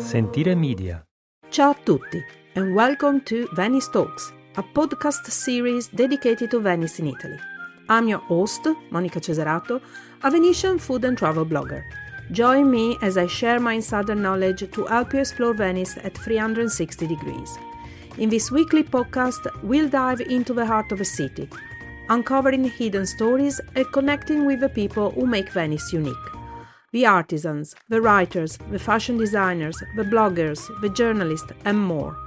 Sentire Media. Ciao a tutti and welcome to Venice Talks, a podcast series dedicated to Venice in Italy. I'm your host, Monica Cesarato, a Venetian food and travel blogger. Join me as I share my insider knowledge to help you explore Venice at 360 degrees. In this weekly podcast, we'll dive into the heart of a city, uncovering hidden stories and connecting with the people who make Venice unique. The artisans, the writers, the fashion designers, the bloggers, the journalists, and more.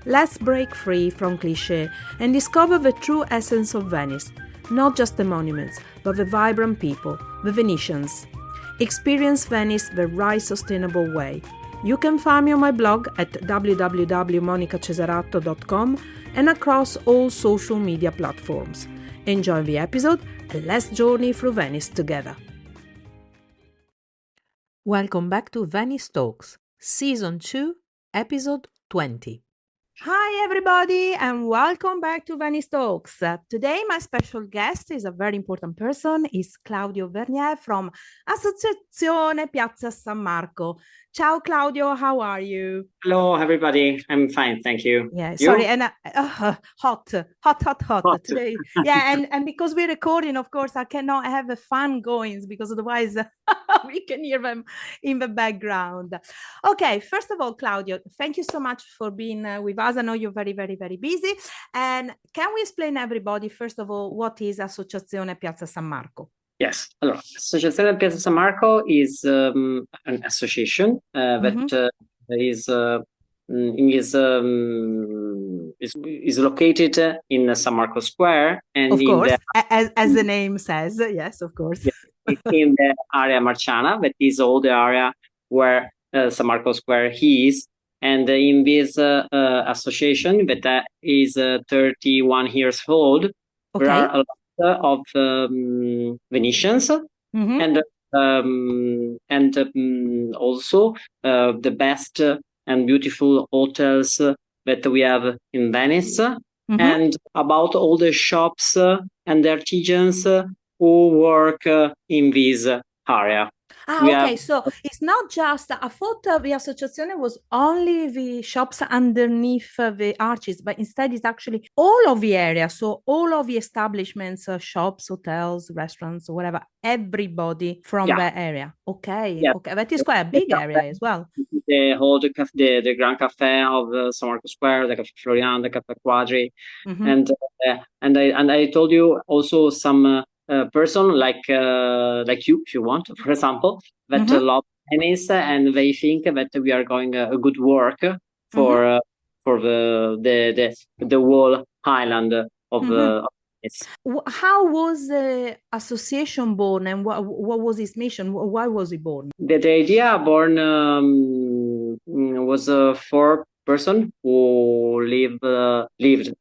Let's break free from cliché and discover the true essence of Venice, not just the monuments, but the vibrant people, the Venetians. Experience Venice the right sustainable way. You can find me on my blog at www.monicacesarato.com and across all social media platforms. Enjoy the episode and let's journey through Venice together. Welcome back to Venice Talks, Season 2, Episode 20. Hi everybody and welcome back to Venice Talks. Today my special guest is a very important person, is Claudio Vernier from Associazione Piazza San Marco. Ciao Claudio, how are you? Hello everybody, I'm fine, thank you. Yeah, You? sorry, and hot today. Yeah, and because we're recording, of course, I cannot have the fan goings because otherwise we can hear them in the background. Okay, first of all, Claudio, thank you so much for being with us. I know you're very, very, very busy. And can we explain everybody, first of all, what is Associazione Piazza San Marco? Yes. Allora, Associazione Piazza San Marco is an association that is located in San Marco Square, and of course, as the name says, yes, of course. In the area Marciana, that is all the area where San Marco Square is. And in this association that is 31 years old, okay. There are a lot of Venetians and also the best and beautiful hotels that we have in Venice, and about all the shops and the artisans who work in this area. Okay, so it's not just, I thought the Associazione was only the shops underneath the arches, but instead it's actually all of the area. So all of the establishments, shops, hotels, restaurants, whatever, everybody from the area. Okay, okay, that is quite a big area as well. The Grand Cafe of San Marco Square, the Cafe Florian, the Cafe Quadri, and I told you also some person like you, if you want, for example, that love Venice, and they think that we are going a good work for the whole island of Venice. How was the association born, and what was its mission? Why was it born? The idea born was for person who lived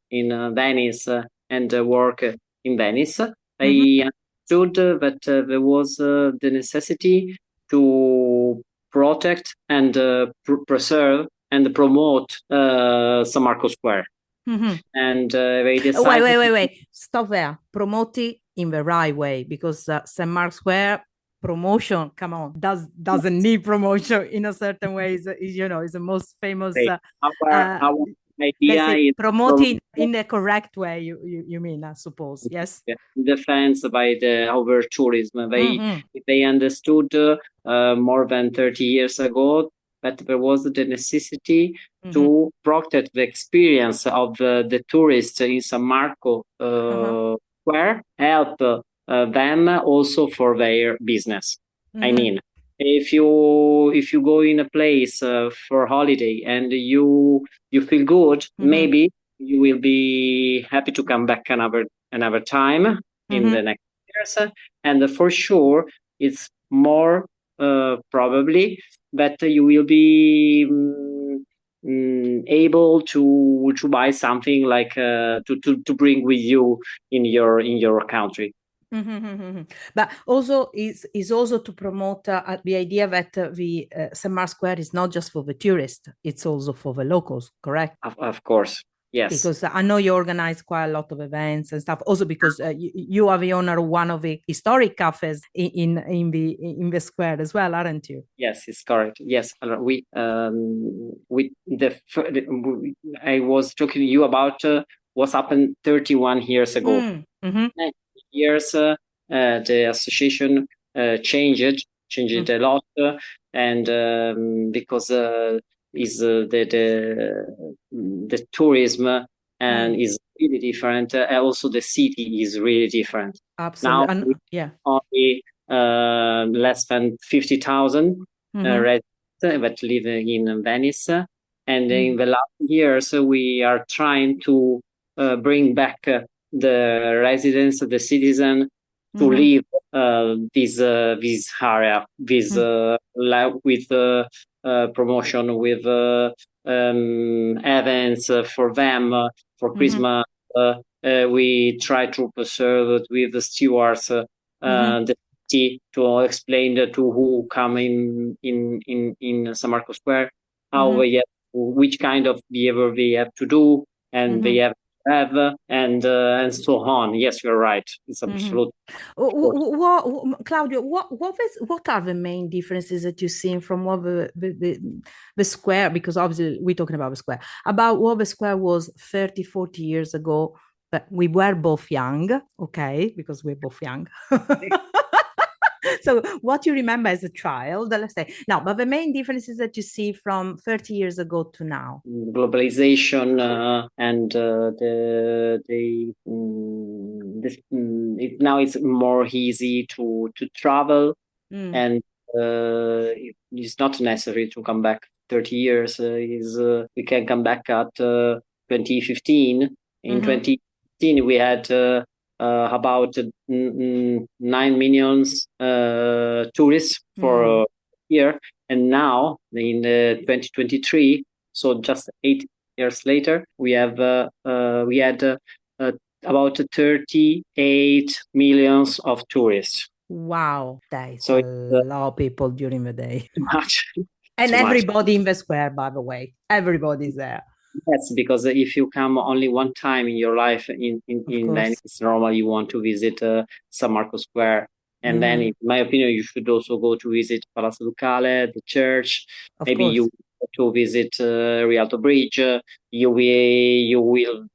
in Venice and work in Venice. I understood that there was the necessity to protect and preserve and promote San Marco Square. And they decided... Wait. Stop there. Promote it in the right way, because San Marco Square promotion, come on, doesn't need promotion in a certain way. Is the most famous... Our idea is promoting in the correct way, you mean, I suppose, yes? Defense by the over tourism. They understood more than 30 years ago that there was the necessity to protect the experience of the tourists in San Marco Square, help them also for their business. I mean, if you go in a place for holiday and you feel good, maybe you will be happy to come back another time in the next years. And for sure, it's more probably that you will be able to buy something like to bring with you in your country. But also is also to promote the idea that the San Marco Square is not just for the tourists, it's also for the locals, correct? Of course. Yes. Because I know you organize quite a lot of events and stuff. Also, because you are the owner of one of the historic cafes in the square as well, aren't you? Yes, it's correct. Yes, we I was talking to you about what's happened 31 years ago. Mm-hmm. years, the association changed a lot, and because is the tourism and is really different. Also, the city is really different. Absolutely. Now, only less than 50,000 residents that live in Venice, and in the last years we are trying to bring back the residents, the citizen, to live this area, with promotion, with events for them, for Christmas. We try to preserve with the stewards the city, to explain to who come in San Marco Square how they have, which kind of behavior they have to do, and they have and so on. Yes, you're right. It's absolutely. Claudio, what are the main differences that you see from what the square, because obviously we're talking about the square, about what the square was 30, 40 years ago, but we were both young, okay, because we're both young. So what you remember as a child, let's say. Now, but the main differences that you see from 30 years ago to now. Globalization and now it's more easy to travel, and it's not necessary to come back 30 years. We can come back at 2015. In 2015, we had about 9 million tourists for a year, and now in 2023, so just 8 years later, we had about 38 millions of tourists. Wow, that's a lot of people during the day. Much. And everybody in the square, by the way, everybody's there. Yes, because if you come only one time in your life in Venice, it's normal you want to visit San Marco Square. And then, in my opinion, you should also go to visit Palazzo Ducale, the church. Maybe you to visit Rialto Bridge. You will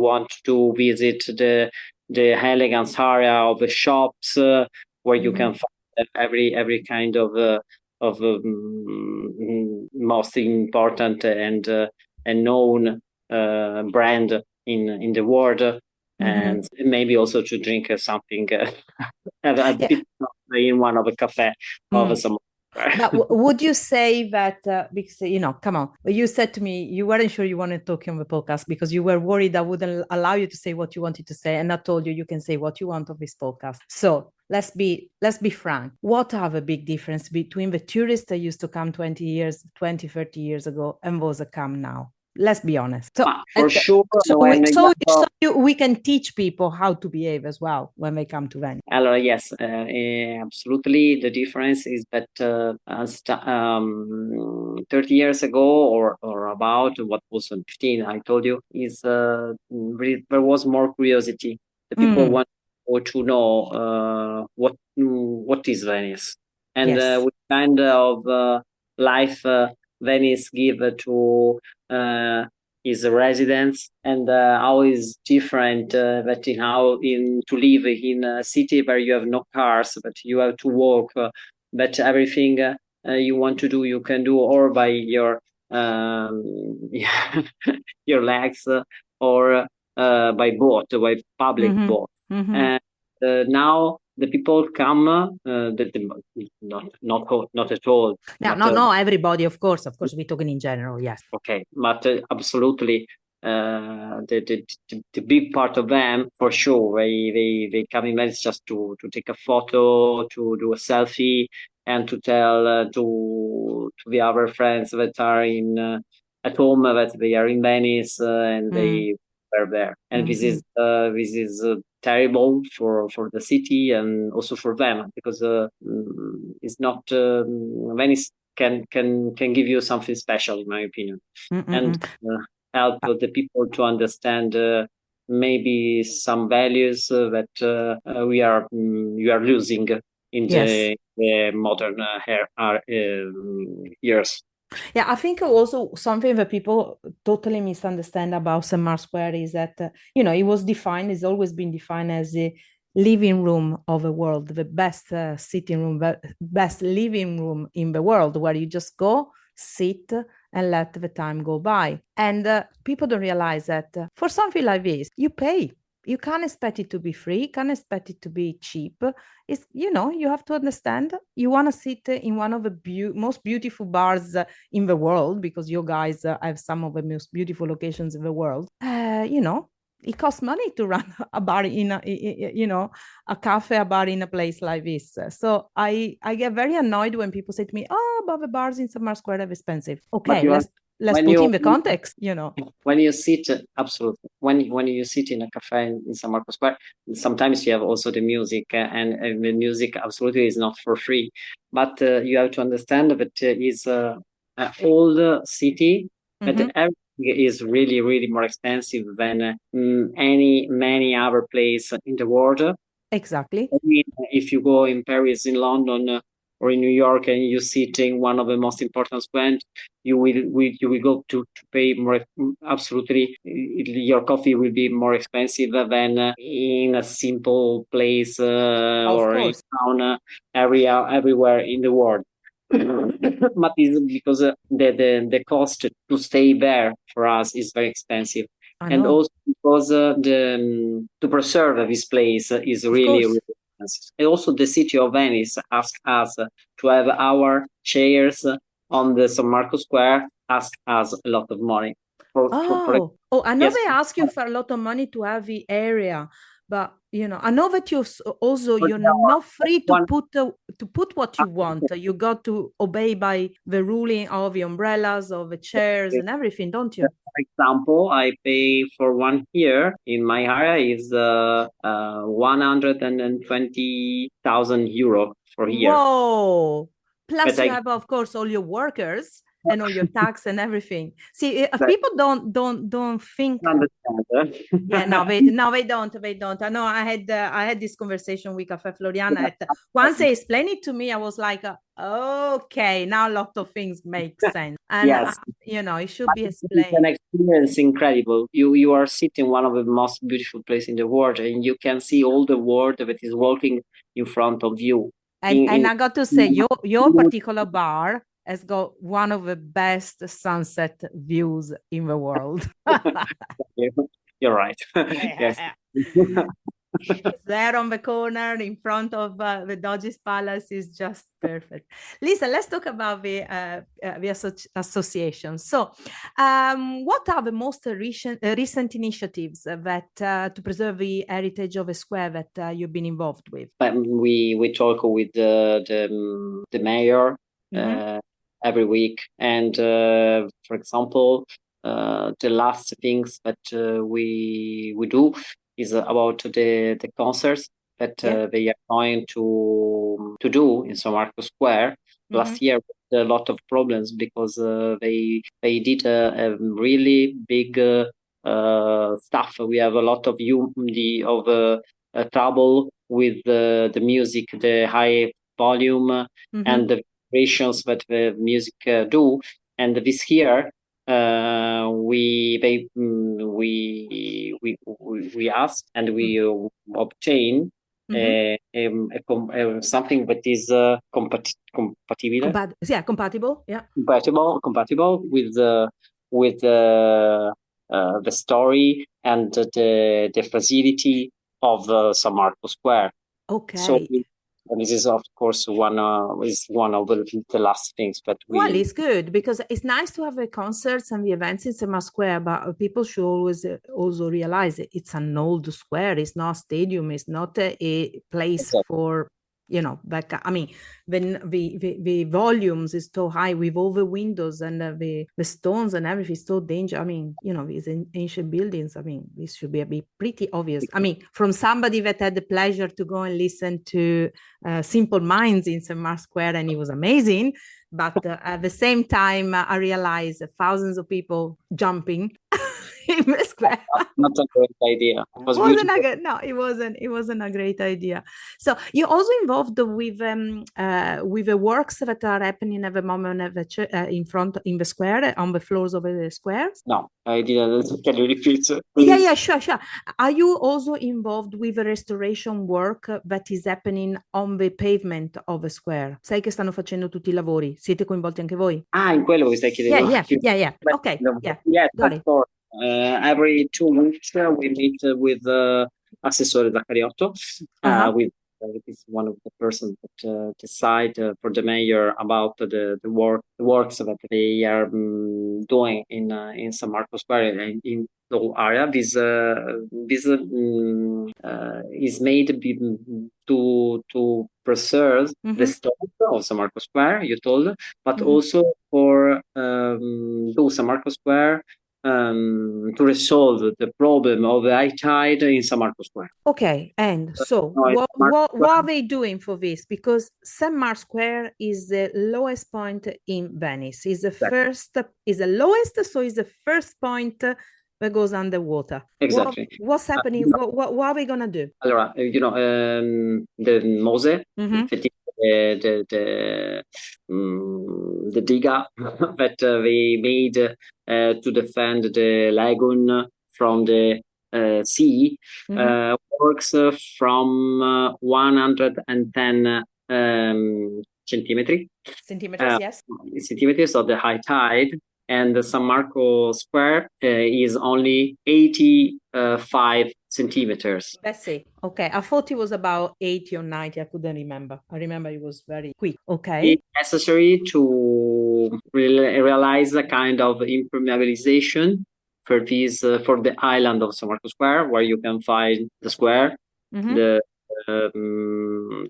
want to visit the elegance area of the shops, where you can find every kind of most important and known brand in the world, and maybe also to drink something a bit in one of the cafe of some. But would you say that, because, come on, you said to me, you weren't sure you wanted to talk on the podcast because you were worried I wouldn't allow you to say what you wanted to say. And I told you, you can say what you want on this podcast. So let's be frank. What are the big difference between the tourists that used to come 20, 30 years ago and those that come now? Let's be honest. So, for sure. So we can teach people how to behave as well when they come to Venice. Yes, absolutely. The difference is that 30 years ago, or about what was 15, I told you, is really, there was more curiosity. The people want to know what is Venice, and what kind of life Venice give to his residents, and how is different to live in a city where you have no cars, but you have to walk, but everything you want to do, you can do, or by your your legs, or by boat, by public boat. And now the people come, not at all. No, everybody, of course, we're talking in general, yes. Okay, but absolutely, the big part of them, for sure, they come in Venice just to take a photo, to do a selfie, and to tell to the other friends that are at home that they are in Venice, and they were there. And this is terrible for the city, and also for them, because it's not Venice can give you something special, in my opinion. And help the people to understand maybe some values that we are losing in the modern years. Yeah, I think also something that people totally misunderstand about St. Mark's Square is that, it's always been defined as a living room of the world, the best sitting room, the best living room in the world, where you just go, sit, and let the time go by. And people don't realize that for something like this, you pay. You can't expect it to be free, can't expect it to be cheap. It's, you have to understand, you want to sit in one of the most beautiful bars in the world, because you guys have some of the most beautiful locations in the world. It costs money to run a bar a cafe, a bar in a place like this. So I get very annoyed when people say to me, oh, but the bars in St. Mark's Square are expensive. Okay, let's put in the context, When you sit, absolutely. When you sit in a cafe in San Marco Square, sometimes you have also the music, and the music absolutely is not for free. But you have to understand that it's an old city, but everything is really, really more expensive than many other place in the world. Exactly. I mean, if you go in Paris, in London, or in New York, and you sit in one of the most important squares, you will go to pay more. Absolutely, your coffee will be more expensive than in a simple place or in town area everywhere in the world. But it's because the cost to stay there for us is very expensive, and also because to preserve this place is really expensive. And also the city of Venice asked us to have our chairs on the San Marco Square, asked us a lot of money. I know they ask you for a lot of money to have the area, but I know that you're not free to put what you want. You got to obey by the ruling of the umbrellas, of the chairs, and everything, don't you? For example, I pay for 1 year in my area is 120,000 euro for a year. Whoa! Plus, you have, of course, all your workers and all your tax and everything. See, people don't think. Yeah, no, they don't. I know. I had this conversation with Cafe Floriana. Once they explained it to me, I was like, okay, now a lot of things make sense. And yes, it should be explained. It's an experience incredible. You are sitting in one of the most beautiful places in the world, and you can see all the world that is walking in front of you. And I got to say, your particular bar has got one of the best sunset views in the world. You're right. Yes. It's there on the corner in front of the Doge's Palace. Is just perfect. Lisa, let's talk about the association. So, what are the most recent initiatives that to preserve the heritage of a square that you've been involved with? We talk with the mayor every week, and for example, the last things that we do is about the concerts that they are going to do in San Marco Square. Last year, a lot of problems because they did a really big stuff. We have a lot of trouble with the music, the high volume and the vibrations that the music do. And this year, we asked and we obtain something that is compatible. Compatible with the story and the facility of San Marco Square. Okay. So this is, of course, one of the last things. But it's good because it's nice to have the concerts and the events in St. Mark's Square, but people should always also realize it's an old square. It's not a stadium. It's not a place for when the volumes is so high with all the windows and the stones and everything is so dangerous. These ancient buildings, this should be a bit pretty obvious. From somebody that had the pleasure to go and listen to Simple Minds in St. Mark's Square, and it was amazing. But at the same time, I realized thousands of people jumping in the square. Not a great idea. It was Wasn't beautiful. no, it wasn't. It wasn't a great idea. So you're also involved with the works that are happening at the moment at the in front in the square, on the floors of the squares. No, I didn't. Can you repeat, Yeah, please? sure. Are you also involved with the restoration work that is happening on the pavement of the square? Sai che stanno facendo tutti i lavori? Siete coinvolti anche voi? Ah, in quello mi stai chiedendo? Yeah. Beh, Okay, yeah, yes, got of it. course. Every 2 weeks we meet with Assessore Zaccariotto. With is one of the persons that decide for the mayor about the works that they are doing in San Marco Square and in the whole area. This is made to preserve the story of San Marco Square, you told, but also for do San Marco Square to resolve the problem of the high tide in San Marco Square. Okay, and so what are they doing for this? Because San Marco Square is the lowest point in Venice. Is the first, is the lowest, so is the first point that goes underwater. Exactly. What's happening? What are we gonna do? Allora, the Mose, the diga that they made to defend the lagoon from the sea works from 110 centimeters. Yes. Centimeters of the high tide, and the San Marco Square is only 85 centimeters. Let's see. Okay, I thought it was about 80 or 90. I couldn't remember. I remember it was very quick. Okay. It's necessary to realize a kind of impermeabilization for this for the island of San Marco Square, where you can find the square, the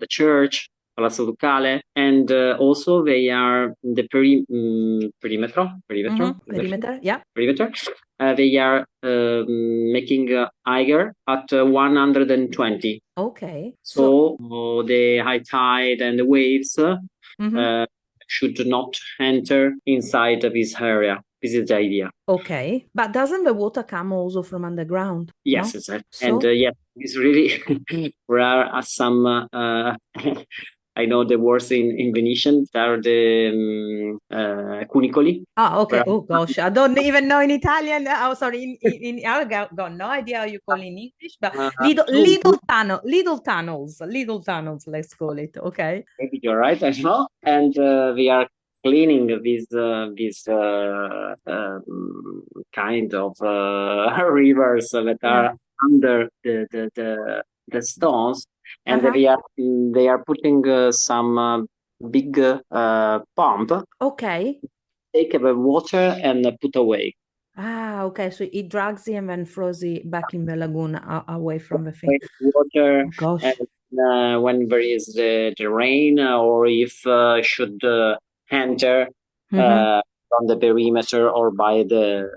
church, Palazzo Ducale, and also they are the perimeter. Yeah. Perimeter. They are making higher at 120. Okay. So the high tide and the waves should not enter inside of this area. This is the idea. Okay, but doesn't the water come also from underground? Yes, no? exactly. So? And yes, it's really there are some. I know the words in Venetian. There are the cunicoli. Ah, okay. Oh gosh, I don't even know in Italian. Oh, sorry. I got no idea how you call it in English, but little tunnels. Let's call it. Okay. Maybe you're right. I know. And we are cleaning this kind of rivers that are under the stones, and they are putting some big pump. Okay. Take the water and put away. Ah, okay. So it drags it and then throws it back in the lagoon away from the thing. Water. Oh, gosh. And when there is the rain, or if should enter on the perimeter or by the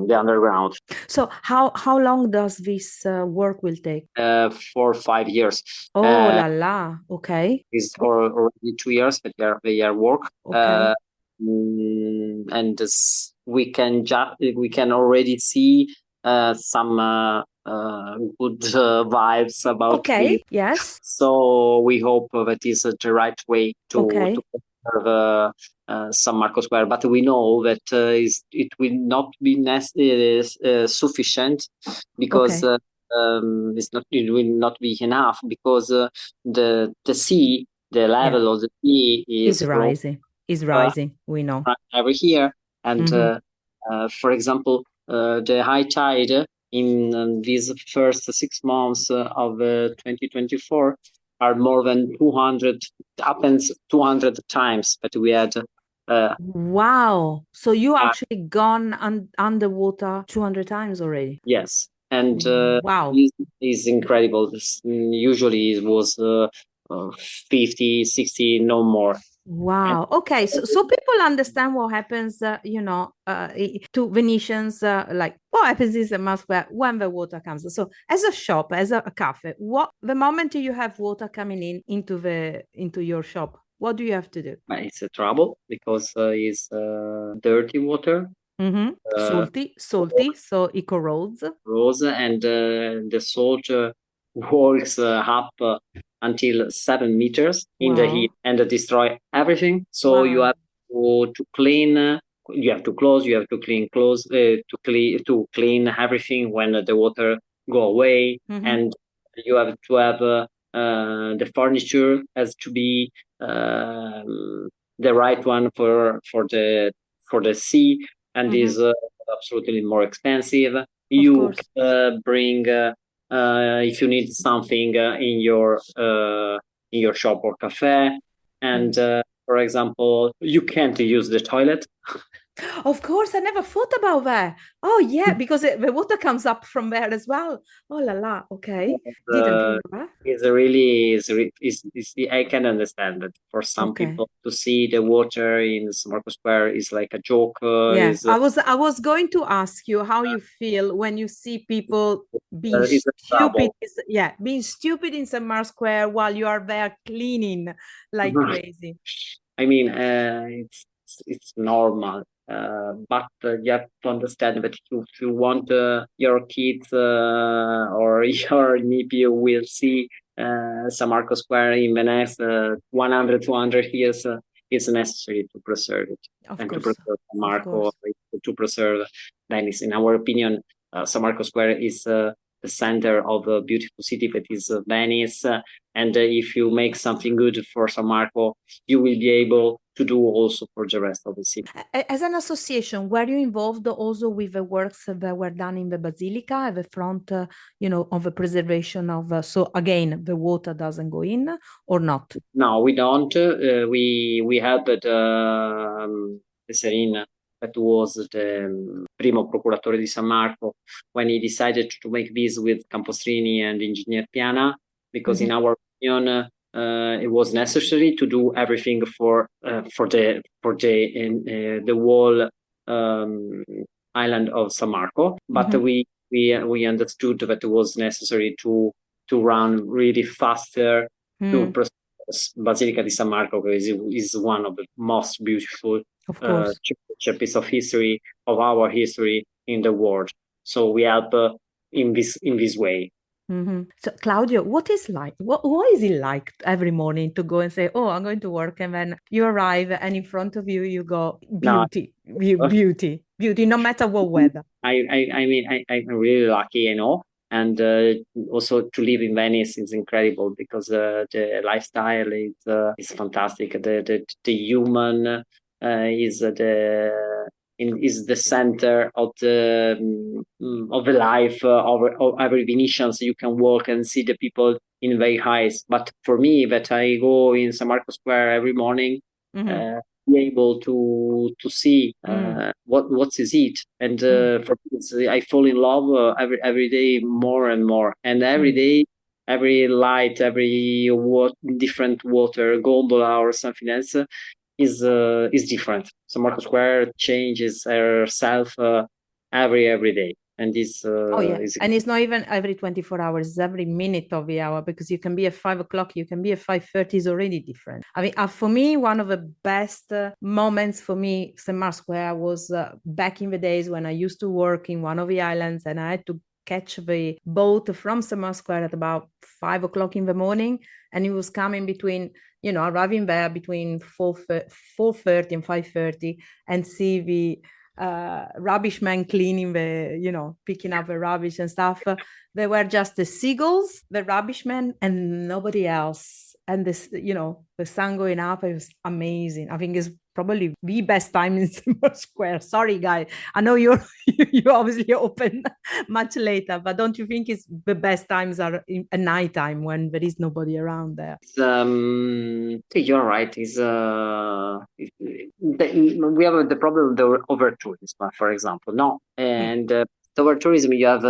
underground. So how long does this work will take? For 5 years. Oh la la. Okay. It's already 2 years that they are work. Okay. And we can already see some good vibes about it. Yes. So we hope that is the right way to preserve San Marco Square. But we know that it will not be sufficient, because it will not be enough, because the sea, the level of the sea is rising. Is rising. We know over here, and for example, the high tide in these first 6 months of 2024 are more than 200. Happens 200 times that we had. Wow! So you actually gone underwater 200 times already? Yes, and wow, is incredible. Usually it was 50, 60, no more. Wow. Okay. So people understand what happens, to Venetians, like what happens is a must when the water comes. So as a shop, as a cafe, the moment you have water coming into your shop, what do you have to do? It's a trouble, because it's dirty water. Salty, so eco roads. And the salt walks up until 7 meters in the heat and destroy everything. So you have to clean. You have to close. You have to close to clean everything when the water go away, and you have to have the furniture has to be the right one for the sea, and is absolutely more expensive. You bring if you need something in your shop or cafe, and for example, you can't use the toilet. Of course, I never thought about that. Oh yeah, because the water comes up from there as well. Oh la la, okay. Didn't think of that. I can understand that for some people to see the water in San Marco Square is like a joke. I was going to ask you how you feel when you see people being stupid. Being stupid in San Marco Square while you are there cleaning like crazy. I mean, it's normal. But you have to understand that if you want your kids or your nephew will see San Marco Square in the next 100, 200 years, it's necessary to preserve it to preserve San Marco, to preserve Venice. In our opinion, San Marco Square is the center of a beautiful city that is Venice. And if you make something good for San Marco, you will be able to do also for the rest of the city. As an association, were you involved also with the works that were done in the Basilica at the front, of the preservation of, so again, the water doesn't go in or not? No, we don't. We helped Serena, that was the primo procuratore di San Marco, when he decided to make this with Campostrini and Engineer Piana, because in our opinion, it was necessary to do everything for the whole island of San Marco. But we understood that it was necessary to run really faster to preserve Basilica di San Marco, because it is one of the most beautiful piece of history of our history in the world. So we help in this way. So Claudio, what is it like every morning to go and say, oh, I'm going to work, and then you arrive and in front of you you go beauty, beauty, no matter what weather? I'm really lucky, and also to live in Venice is incredible, because the lifestyle is fantastic. The human is the center of the life of every Venetian. So you can walk and see the people in very highs. But for me, that I go in San Marco Square every morning, be able to see what is it, and for me, I fall in love every day more and more, and every day, every light, every different water gondola or something else is different. So Marco Square changes herself every day, and this and it's not even every 24 hours, it's every minute of the hour, because you can be at 5 o'clock, you can be at 5:30, is already different. I mean, for me, one of the best moments for me, St. Mark's Square, was back in the days when I used to work in one of the islands, and I had to catch the boat from St. Mark's Square at about 5 o'clock in the morning, and it was coming between, arriving there between 4:30 and 5:30, and see the rubbish man cleaning picking up the rubbish and stuff. They were just the seagulls, the rubbish man, and nobody else. And this, the sun going up, it was amazing. I think it's probably the best time in Simba Square. Sorry, guys. I know you obviously open much later, but don't you think it's the best times are at night time when there is nobody around there? You're right. We have the problem of the over tourism, for example. No, and the over tourism you have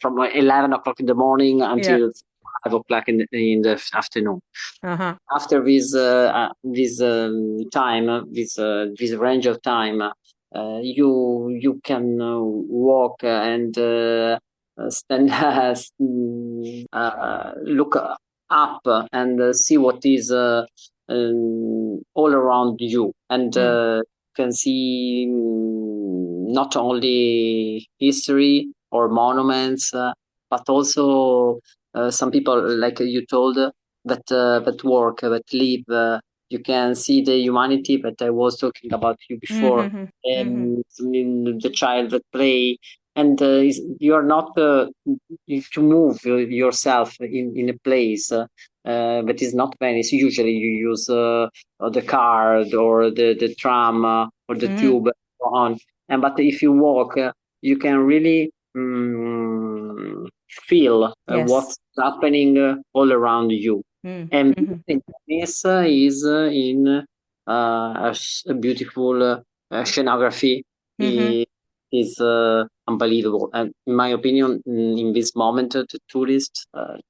from 11 o'clock in the morning until 5 o'clock in the afternoon. After this time, this range of time, you can walk and stand, look up and see what is all around you, and can see not only history or monuments, but also some people, like you told, that work, that live. You can see the humanity that I was talking about you before, and the child that play, and you are not to move yourself in a place that is not Venice. Usually you use the car or the tram or the tube and so on. And but if you walk, you can really feel what's happening all around you. And Venice is in a beautiful scenography. Is unbelievable. And in my opinion, in this moment, the tourists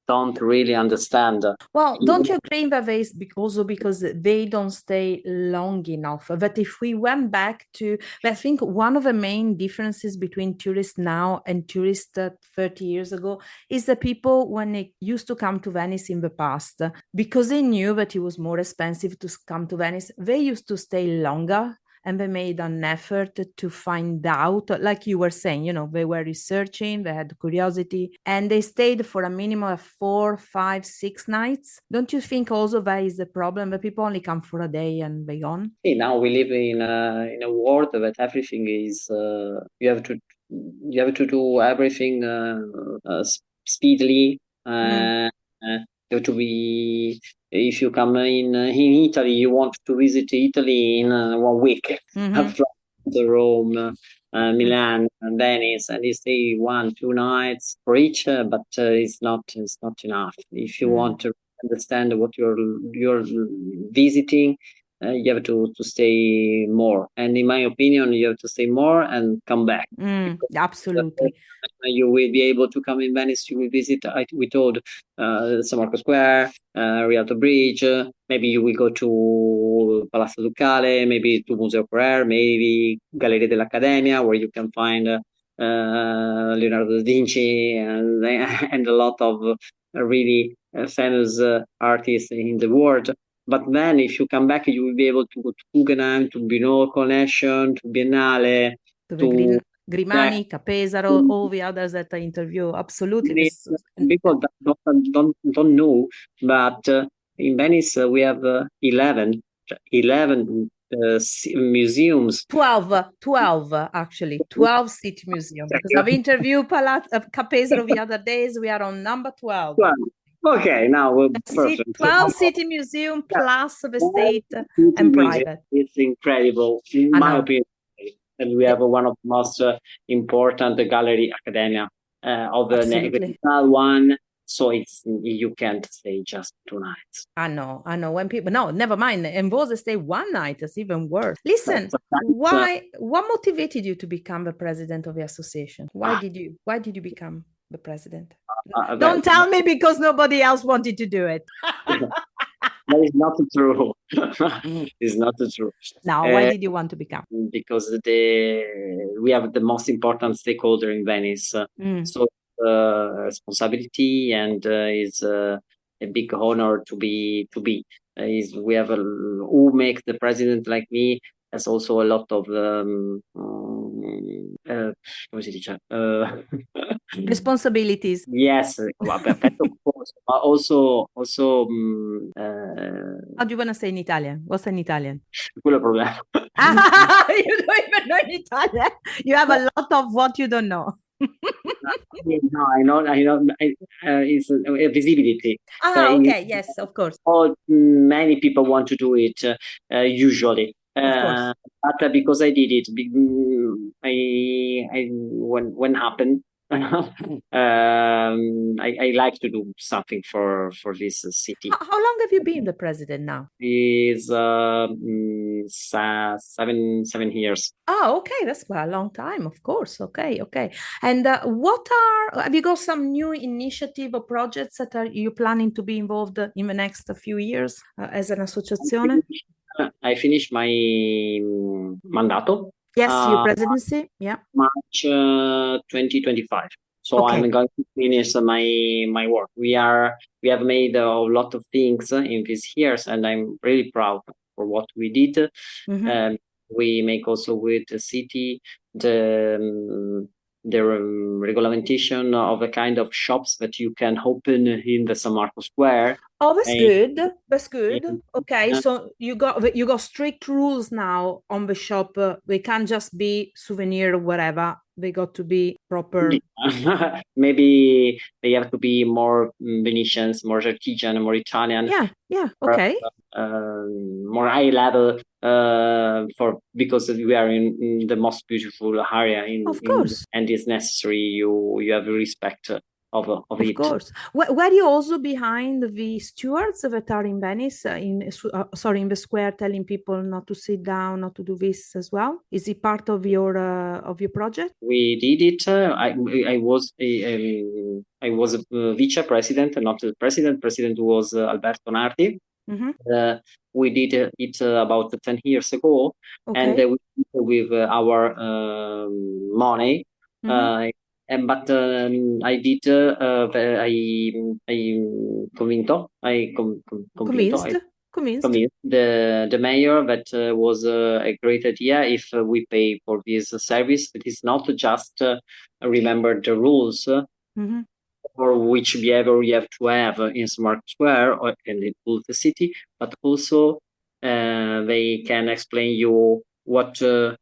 don't really understand. Well, don't you agree that also because they don't stay long enough? But if we went back to, I think one of the main differences between tourists now and tourists 30 years ago is that people, when they used to come to Venice in the past, because they knew that it was more expensive to come to Venice, they used to stay longer. And they made an effort to find out, like you were saying, they were researching, they had curiosity, and they stayed for a minimum of 4, 5, 6 nights. Don't you think also that is the problem, that people only come for a day and they gone? Now we live in a world that everything is you have to do everything speedily. You have to be. If you come in Italy, you want to visit Italy in 1 week. Rome, Milan, and Venice, and you stay 1, 2 nights for each. But it's not enough. If you want to understand what you're visiting, you have to stay more. And in my opinion, you have to stay more and come back. Absolutely. You will be able to come in Venice. You will visit, we told, San Marco Square, Rialto Bridge. Maybe you will go to Palazzo Ducale, maybe to Museo Ferrer, maybe Galleria dell'Accademia, where you can find Leonardo da Vinci and a lot of really famous artists in the world. But then if you come back, you will be able to go to Guggenheim, to Binocco Connection, to Biennale, to Grimani, Capesaro, all the others that I interview. Absolutely. People don't know, but in Venice we have 11 museums. 12 actually, 12 city museums. Because I've interviewed Capesaro the other days. We are on number 12. Okay, now we're 12 city museum plus the state and private. It's incredible, in my opinion. And we have one of the most important Gallery Accademia of the national one. So you can't stay just 2 nights. I know. When people, no, never mind. And those stay 1 night, it's even worse. Listen, what motivated you to become the president of the association? Why did you become the president? Don't tell me because nobody else wanted to do it. That is not true. It's not true. Now, why did you want to become? Because we have the most important stakeholder in Venice. So responsibility, and it's a big honor to be. We have who makes the president like me has also a lot of responsibilities. Yes, of course. Also. How do you want to say in Italian? What's in Italian? Quello problema. You don't even know in Italian. You have a lot of what you don't know. No, I know. It's visibility. Okay, yes, of course. Many people want to do it usually. But because I did it, when happened, I like to do something for this city. How long have you been the president now? Is 7 years. Oh, okay, that's quite a long time, of course. Okay. And have you got some new initiative or projects that are you planning to be involved in the next few years as an associazione? I finished my mandato. Yes, your presidency. Yeah. March 2025. So I'm going to finish my work. We have made a lot of things in these years, and I'm really proud for what we did. We make also with the city the regulation of a kind of shops that you can open in the San Marco Square. Oh, that's And, good. That's good. Okay, uh, so you got strict rules now on the shop. They can't just be souvenir or whatever. They got to be proper. maybe they have to be more Venetians, more artisan, more Italian, Yeah. or, Okay. more high level for because we are in the most beautiful area Of in course. and it's necessary you have respect of Of it. course. Were you also behind the stewards that are in Venice, in the square, telling people not to sit down, not to do this as well? Is it part of your project? We did it. I was a vice president, not the president. President was Alberto Nardi. Mm-hmm. We did it about 10 years ago, and Okay. we did it with our money. Mm-hmm. But I did. I convinto. Convinto. Convinced? Convinced? Convinced the mayor that was a great idea if we pay for this service. It is not just remember the rules Mm-hmm. or which behavior you have to have in Smart Square or in the city, but also they can explain you what you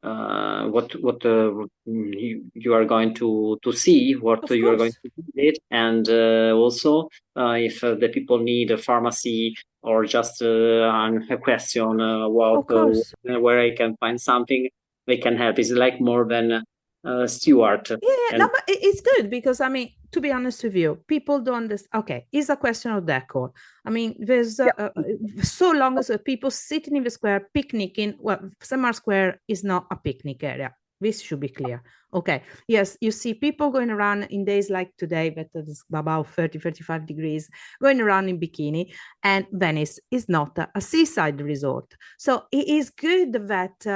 are going to see, what Of you are going course. to visit, and also if the people need a pharmacy or just a question about Of course. where I can find something, they can help. It's like more than steward. Yeah, no, And but it's good because I mean, to be honest with you, people don't understand. Okay, it's a question of decor. I mean, there's so long as people sitting in the square picnicking. Well, Summer Square is not a picnic area. This should be clear. Okay. Yes, you see people going around in days like today, that is about 30, 35 degrees, going around in bikini. And Venice is not a seaside resort. So it is good that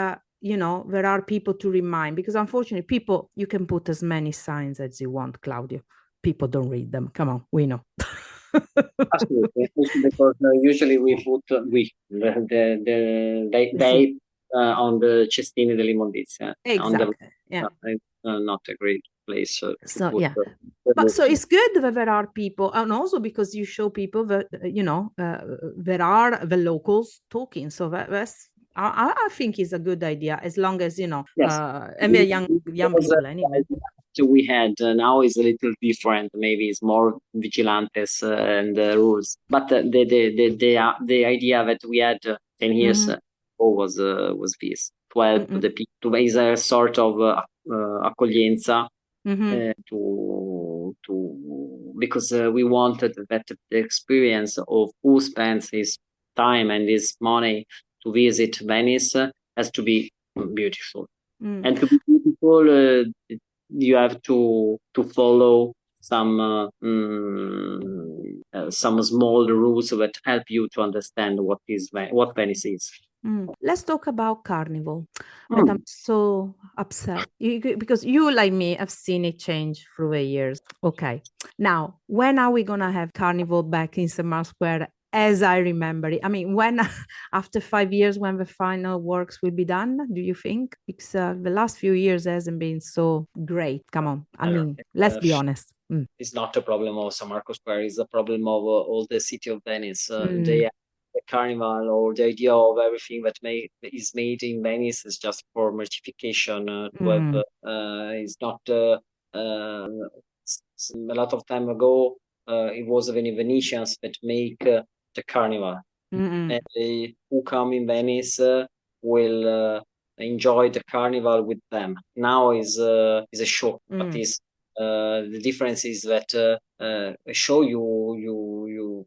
there are people to remind, because unfortunately people, you can put as many signs as you want, Claudio, people don't read them. Come on, we know. absolutely, also because usually we put they on the cestini dell'immondizia on the Exactly, yeah. it's not a great place to So put yeah, but so it's good that there are people, and also because you show people that there are the locals talking, so that's I think is a good idea, as long as yes. and they're young Because people anyway. we had now is a little different. Maybe it's more vigilantes and rules. But the idea that we had 10 years Mm-hmm. ago was this to help Mm-hmm. the people to raise a sort of accoglienza Mm-hmm. to because we wanted that the experience of who spends his time and his money to visit Venice has to be beautiful. Mm. And to be beautiful, you have to follow some small rules that help you to understand what Venice is. Let's talk about Carnival. But I'm so upset because you, like me, have seen it change through the years. Okay, now when are we gonna have Carnival back in St. Square as I remember it? I mean, when after 5 years, when the final works will be done? Do you think? Because the last few years hasn't been so great. Come on, I mean, let's be honest. It's not a problem of San Marco Square. It's a problem of all the city of Venice. Mm. The carnival or the idea of everything that is made in Venice is just for merchification. To have is not a lot of time ago. It was the Venetians that make the carnival, and who come in Venice will enjoy the carnival with them. Now is a show, but is the difference is that a show you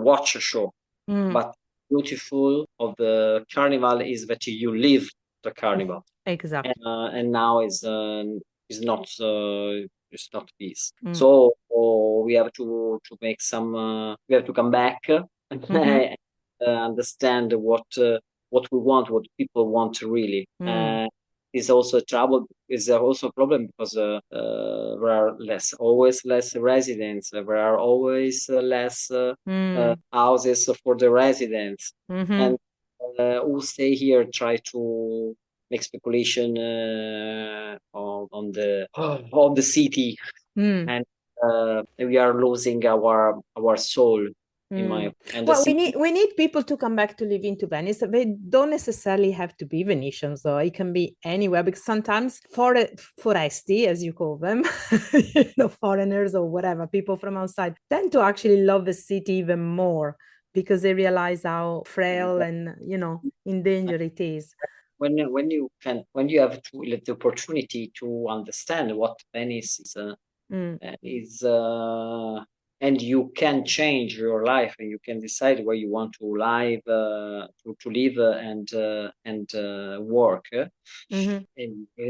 watch a show, but beautiful of the carnival is that you live the carnival. Exactly. And now is not it's not this. So we have to make some. We have to come back and understand what we want, what people want really. Is also trouble. Is also a problem because there are always less residents. There are always less houses for the residents, and who stay here try to make speculation on the city, and we are losing our soul. Well, we need people to come back to live into Venice. They don't necessarily have to be Venetians, though. It can be anywhere, because sometimes foresti, as you call them, foreigners or whatever, people from outside, tend to actually love the city even more because they realize how frail and in danger it is. When you have the opportunity to understand what Venice is, and you can change your life, and you can decide where you want to live, and work, and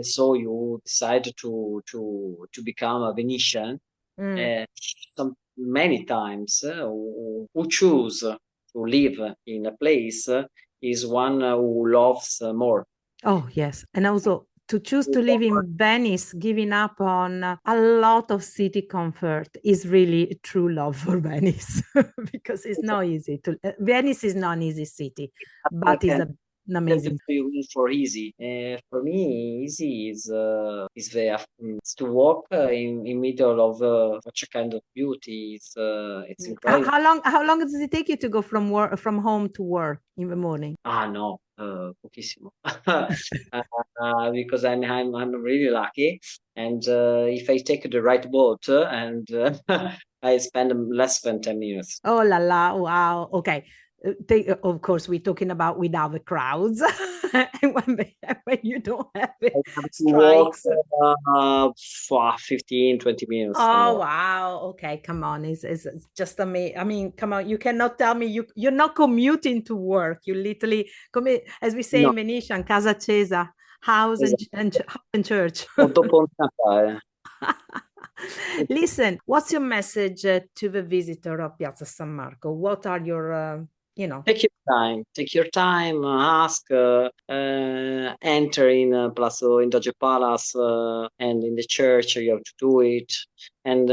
so you decide to become a Venetian. Many times, who choose to live in a place is one who loves more. Oh, yes. And also to choose to live in Venice, giving up on a lot of city comfort, is really a true love for Venice, because it's not easy Venice is not an easy city, but it's an amazing. For easy, for me, easy is to walk in middle of such a kind of beauty. It's incredible. How long does it take you to go from home to work in the morning? No, pochissimo. Because I'm really lucky, and if I take the right boat, and I spend less than 10 minutes. Oh la la! Wow. Okay. Of course, we're talking about without the crowds, and when you don't have it, strikes. For 15, 20 minutes. Oh, wow. Okay, come on. It's just amazing. I mean, come on. You cannot tell me you're not commuting to work. You literally, as we say in Venetian, casa accesa, house and church. Listen, what's your message to the visitor of Piazza San Marco? What are your, Take your time, ask, enter in Palazzo in Doge Palace, and in the church you have to do it, and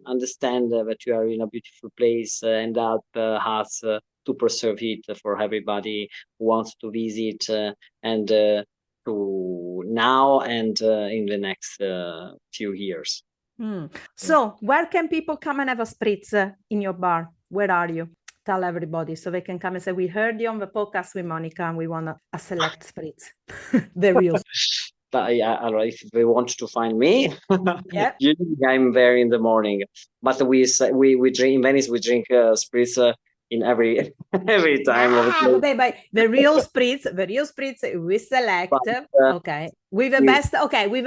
understand that you are in a beautiful place, and help us to preserve it for everybody who wants to visit, and to now and in the next few years. So where can people come and have a spritz in your bar? Where are you? Tell everybody so they can come and say, we heard you on the podcast with Monica and we want a select spritz. The real. But if they want to find me, usually I'm there in the morning. But we drink in Venice. We drink spritz in every time of the day. But the real spritz we select. Okay, with the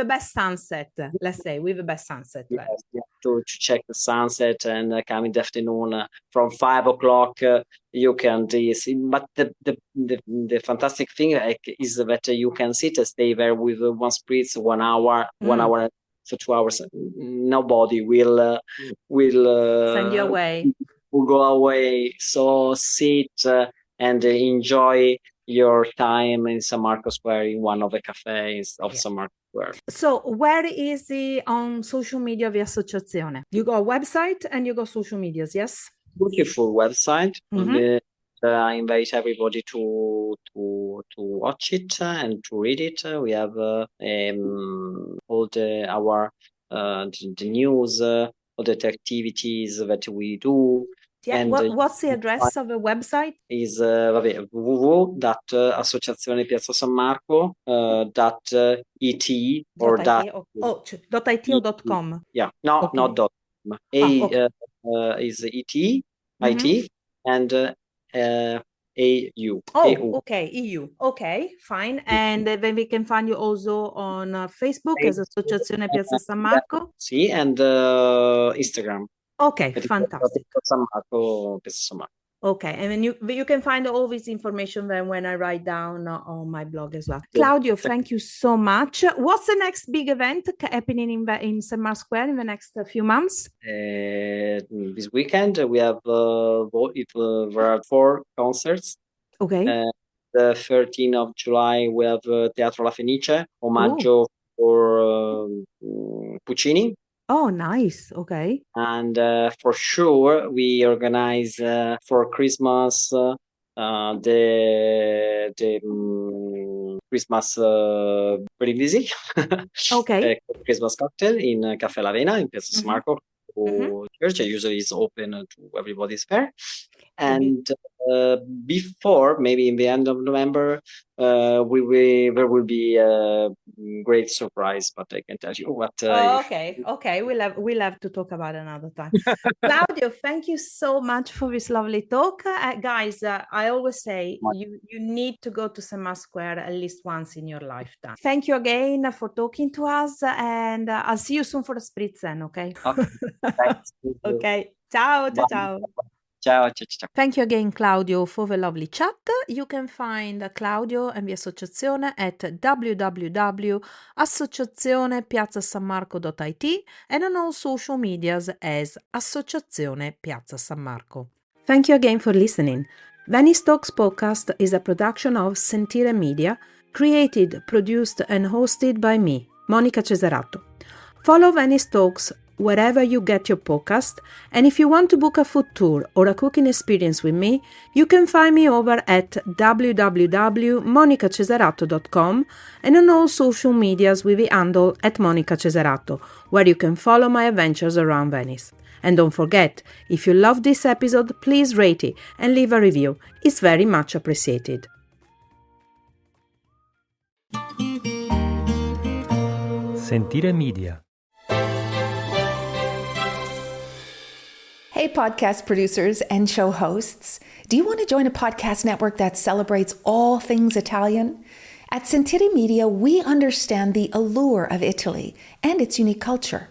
best sunset. Let's say with the best sunset. Yes, to check the sunset and come in the afternoon from 5 o'clock. You can see, but the fantastic thing is that you can sit and stay there with one spritz, 1 hour, 1 hour for 2 hours. Nobody will send you away. Will go away. So sit and enjoy your time in San Marco Square, in one of the cafes of San Marco Square. So where is it on social media, the Associazione? You got a website and you got social medias, yes? Beautiful website. I invite everybody to watch it and to read it. We have all our the news, all the activities that we do. Yeah. And what's the address of the website? Is www.Associazione Piazza San Marco .it or .it or .com? Yeah, no, okay. Not .com. Is it, IT, and AU. Okay, EU. Okay, fine. And then we can find you also on Facebook as Associazione Piazza San Marco. Sì, and Instagram. Okay, fantastic. San Marco. Okay, and then you can find all this information then when I write down on my blog as well. Claudio, thank you so much. What's the next big event happening in San Marco Square in the next few months? This weekend we have there are 4 concerts. Okay. The 13th of July we have Teatro La Fenice, omaggio for Puccini. Oh, nice. Okay. And for sure, we organize for Christmas the Christmas brindisi, Okay. Christmas cocktail in Caffè L'Avena in Piazza San Mm-hmm. Marco. Mm-hmm. Church usually is open to everybody's fair. Maybe. And before, maybe in the end of November, there will be a great surprise, but I can tell you what. Oh, okay. We'll have to talk about another time. Claudio, thank you so much for this lovely talk, guys. I always say you need to go to St. Mark's Square at least once in your lifetime. Thank you again for talking to us, and I'll see you soon for the spritz then. Okay. Okay. Thanks. Okay. Ciao. Bye. Ciao. Ciao. Ciao. Ciao. Thank you again, Claudio, for the lovely chat. You can find Claudio and the Associazione at www.associazionepiazzasanmarco.it and on all social medias as Associazione Piazza San Marco. Thank you again for listening. Venice Talks podcast is a production of Sentire Media, created, produced and hosted by me, Monica Cesarato. Follow Venice Talks wherever you get your podcast, and if you want to book a food tour or a cooking experience with me, you can find me over at www.monicacesarato.com and on all social medias with the handle at Monica Cesarato, where you can follow my adventures around Venice. And don't forget, if you love this episode, please rate it and leave a review. It's very much appreciated. Sentire Media. Hey, podcast producers and show hosts. Do you want to join a podcast network that celebrates all things Italian? At Sentire Media, we understand the allure of Italy and its unique culture.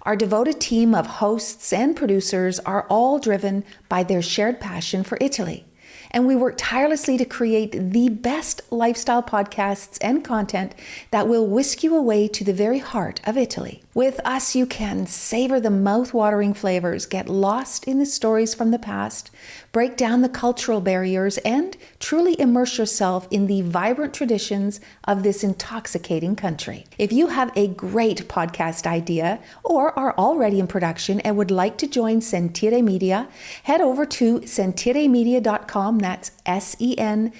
Our devoted team of hosts and producers are all driven by their shared passion for Italy. And we work tirelessly to create the best lifestyle podcasts and content that will whisk you away to the very heart of Italy. With us, you can savor the mouth-watering flavors, get lost in the stories from the past, break down the cultural barriers, and truly immerse yourself in the vibrant traditions of this intoxicating country. If you have a great podcast idea or are already in production and would like to join Sentire Media, head over to sentiremedia.com, that's SENTIRE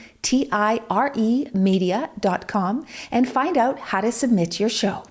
media.com, and find out how to submit your show.